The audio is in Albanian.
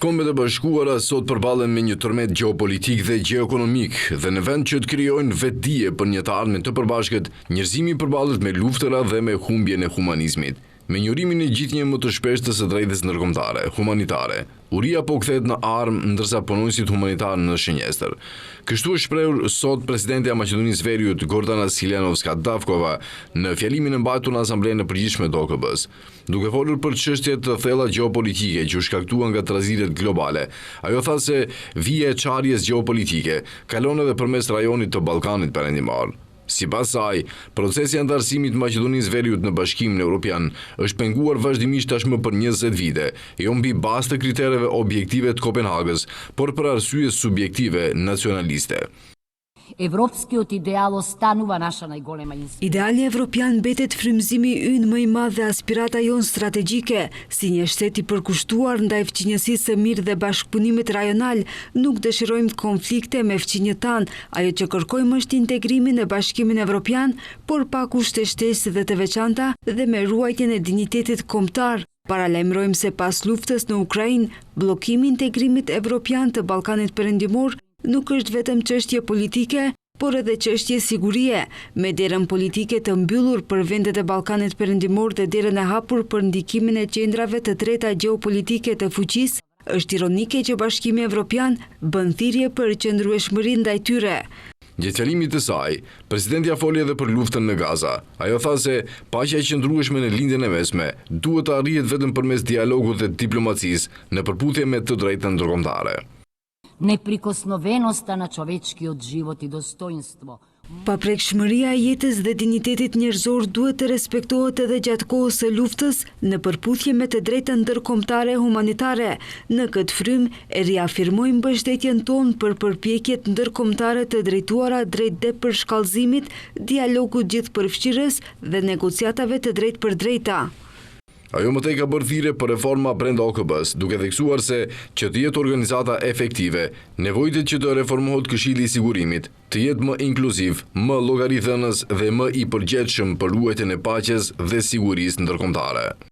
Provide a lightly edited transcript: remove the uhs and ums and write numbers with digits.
Kombet e Bashkuara sot përballen me një tërmet gjeopolitik dhe gjeoekonomik dhe në vend që të krijojnë vetdije për një të ardhmen të përbashkët, njerëzimi përballet me luftëra dhe me humbjen e humanizmit. Me njërimin e gjithnjë më të shpeshtë së drejtës ndërkombëtare, humanitare, uria po kthehet në armë ndërsa punonësit humanitarë në shënjestër. Kështu është shprehur sot presidenti e Maqedonisë Veriut Gordana Siljanovska-Davkova në fjalimin e mbajtur në Asamblenë e Përgjithshme të OKB-s. Duke folur për çështjet të thella gjeopolitike që u shkaktuan nga traziret globale, ajo tha se vija e çarjes gjeopolitike kalon edhe përmes rajonit të Ballkanit Perëndimor. Sipas saj, procesi i antarësimit të Maqedonisë Veriut në Bashkimin Evropian është penguar vazhdimisht tashmë për 20 vite, jo mbi bazë të kritereve objektive të Kopenhagës, por për arsye subjektive nacionaliste. Evropskiot ideal ostanuva naša najgolema inspiracija. Ideali evropian mbetet frymëzimi ynë më i madh dhe aspirata jonë strategjike, si një shtet i përkushtuar ndaj fqinjësisë së mirë dhe bashkëpunimit rajonal. Nuk dëshirojmë konflikte me fqinjët tanë, ajo që kërkojmë është integrimin në Bashkimin Evropian, por pa kushte shtesë dhe të veçanta dhe me ruajtjen e dinjitetit kombëtar. Paralajmërojmë se pas luftës në Ukrainë, bllokimi i integrimit evropian të Ballkanit Perëndimor nuk është vetëm çështje politike, por edhe çështje sigurie, me derën politike të mbyllur për vendet e Ballkanit Perëndimor dhe derën e hapur për ndikimin e qendrave të treta gjeopolitike të fuqisë, është ironike që Bashkimi Evropian bën thirrje për qëndrueshmëri ndaj tyre. Gjatë fjalimit të saj, presidentja foli edhe për luftën në Gaza. Ajo tha se paqja e qëndrueshme në lindjen e mesme duhet të arrihet vetëm përmes dialogut dhe diplomacisë në përputhje me të drejtën ndërkombëtare. Neprikosnovenost na čovečkiot život i dostoinstvo. Paprekshmëria e jetës dhe dinjitetit njerëzor duhet të respektohet edhe gjatë kohës së luftës në përputhje me të drejtën ndërkombëtare humanitare. Në këtë frymë e riafirmojmë mbështetjen tonë për përpjekjet ndërkombëtare të drejtuara drejt depërshkallëzimit, dialogut gjithëpërfshirës dhe negociatave të drejtë për drejta. Ajo më tej ka bërë thirrje për reforma brenda OKB-s, duke theksuar se që të jetë organizata efektive, nevojitet që të reformohet Këshilli i Sigurimit, të jetë më inkluziv, më llogarithënës dhe më i përgjegjshëm për ruajtjen e paqes dhe sigurisë ndërkombëtare.